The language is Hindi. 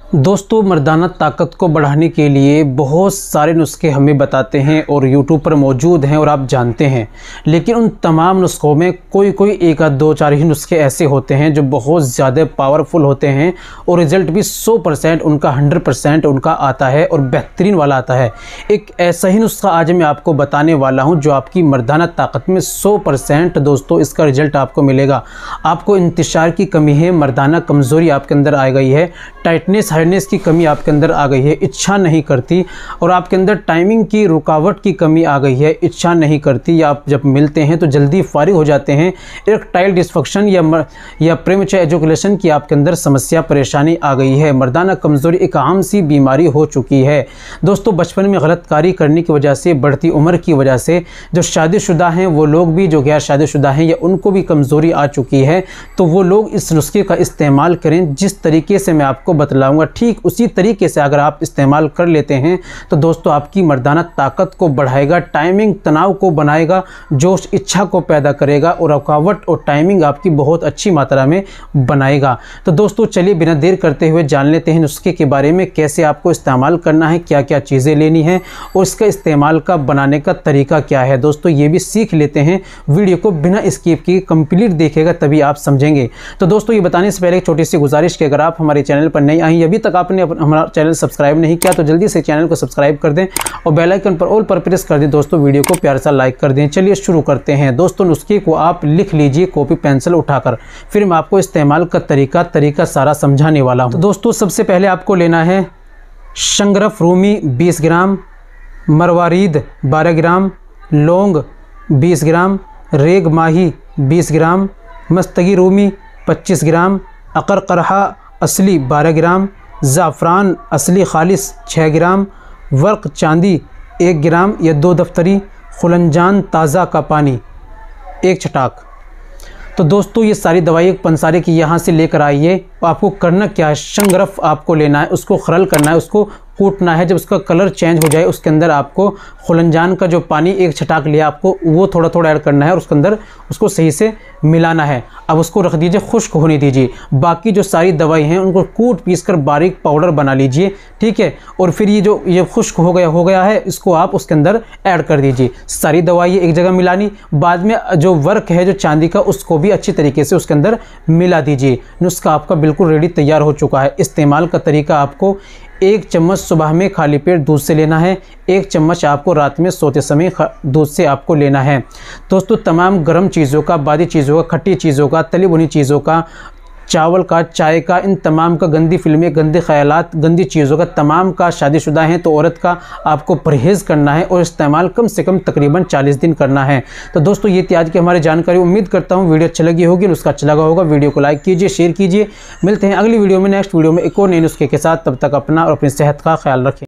दोस्तों, मर्दाना ताकत को बढ़ाने के लिए बहुत सारे नुस्खे हमें बताते हैं और यूट्यूब पर मौजूद हैं और आप जानते हैं, लेकिन उन तमाम नुस्खों में कोई एक आध दो चार ही नुस्खे ऐसे होते हैं जो बहुत ज़्यादा पावरफुल होते हैं और रिज़ल्ट भी 100% उनका 100% उनका आता है और बेहतरीन वाला आता है। एक ऐसा ही नुस्खा आज मैं आपको बताने वाला हूँ जो आपकी मर्दाना ताकत में 100% दोस्तों इसका रिज़ल्ट आपको मिलेगा। आपको इंतशार की कमी है, मर्दाना कमज़ोरी आपके अंदर आ गई है, टाइटनेस हार्डनेस की कमी आपके अंदर आ गई है, इच्छा नहीं करती, और आपके अंदर टाइमिंग की रुकावट की कमी आ गई है, इच्छा नहीं करती, या आप जब मिलते हैं तो जल्दी फारिग हो जाते हैं, इरेक्टाइल डिस्फंक्शन या प्रीमैच्योर एजुकेशन की आपके अंदर समस्या परेशानी आ गई है। मर्दाना कमज़ोरी एक आम सी बीमारी हो चुकी है दोस्तों। बचपन में गलतकारी करने की वजह से, बढ़ती उम्र की वजह से जो शादीशुदा हैं वो लोग भी, जो गैर शादीशुदा हैं या उनको भी कमज़ोरी आ चुकी है, तो वो लोग इस नुस्खे का इस्तेमाल करें। जिस तरीके से मैं आपको बतलाऊंगा ठीक उसी तरीके से अगर आप इस्तेमाल कर लेते हैं तो दोस्तों आपकी मर्दाना ताकत को बढ़ाएगा, टाइमिंग तनाव को बनाएगा, जोश इच्छा को पैदा करेगा और रुकावट और टाइमिंग आपकी बहुत अच्छी मात्रा में बनाएगा। तो दोस्तों चलिए बिना देर करते हुए जान लेते हैं नुस्खे के बारे में, कैसे आपको इस्तेमाल करना है, क्या क्या चीज़ें लेनी है और इसका इस्तेमाल का बनाने का तरीका क्या है। दोस्तों ये भी सीख लेते हैं, वीडियो को बिना स्किप किए कंप्लीट देखेगा तभी आप समझेंगे। तो दोस्तों ये बताने से पहले एक छोटी सी गुजारिश कि अगर आप हमारे चैनल पर नए आई, अभी तक आपने हमारा चैनल सब्सक्राइब नहीं किया तो जल्दी से चैनल को सब्सक्राइब कर दें और बेल आइकन पर ऑल पर प्रेस कर दें। दोस्तों वीडियो को प्यार सा लाइक कर दें। चलिए शुरू करते हैं। दोस्तों नुस्खे को आप लिख लीजिए कॉपी पेंसिल उठाकर, फिर मैं आपको इस्तेमाल का तरीका सारा समझाने वाला हूँ। तो दोस्तों सबसे पहले आपको लेना है शंगरफ रूमी 20 ग्राम, मरवारीद 12 ग्राम, लौंग 20 ग्राम, रेग माही 20 ग्राम, मस्तगी रूमी 25 ग्राम, अकरकरहा असली 12 ग्राम, ज़ाफ़रान असली खालिस 6 ग्राम, वर्क चांदी 1 ग्राम या 2 दफ्तरी, खुलंजान ताज़ा का पानी 1 छटाक। तो दोस्तों ये सारी दवाई पंसारे की यहाँ से लेकर आइए। आपको करना क्या है, शंगरफ आपको लेना है, उसको खरल करना है, उसको कूटना है। जब उसका कलर चेंज हो जाए उसके अंदर आपको खुलंजान का जो पानी 1 छटाक लिया आपको वो थोड़ा थोड़ा ऐड करना है और उसके अंदर उसको सही से मिलाना है। अब उसको रख दीजिए, खुश्क होने दीजिए। बाकी जो सारी दवाई हैं उनको कूट पीस कर बारीक पाउडर बना लीजिए, ठीक है। और फिर ये खुश्क हो गया है, इसको आप उसके अंदर ऐड कर दीजिए। सारी दवाई एक जगह मिलानी, बाद में जो वर्क है जो चांदी का उसको भी अच्छी तरीके से उसके अंदर मिला दीजिए। नुस्खा आपका बिल्कुल रेडी तैयार हो चुका है। इस्तेमाल का तरीका आपको 1 चम्मच सुबह में खाली पेट दूध से लेना है, 1 चम्मच आपको रात में सोते समय दूध से आपको लेना है। दोस्तों तमाम गर्म चीज़ों का, बादी चीज़ों का, खट्टी चीज़ों का, तली भुनी चीज़ों का, चावल का, चाय का, इन तमाम का, गंदी फिल्में, गंदे ख्यालात, गंदी चीज़ों का, तमाम का, शादीशुदा हैं तो औरत का आपको परहेज़ करना है और इस्तेमाल कम से कम तकरीबन 40 दिन करना है। तो दोस्तों ये थी आज की हमारी जानकारी। उम्मीद करता हूँ वीडियो अच्छा लगी होगी, नुस्खा अच्छा लगा होगा। वीडियो को लाइक कीजिए, शेयर कीजिए। मिलते हैं अगली वीडियो में, नेक्स्ट वीडियो में एक और नए नुस्खे के साथ। तब तक अपना और अपनी सेहत का ख्याल रखें।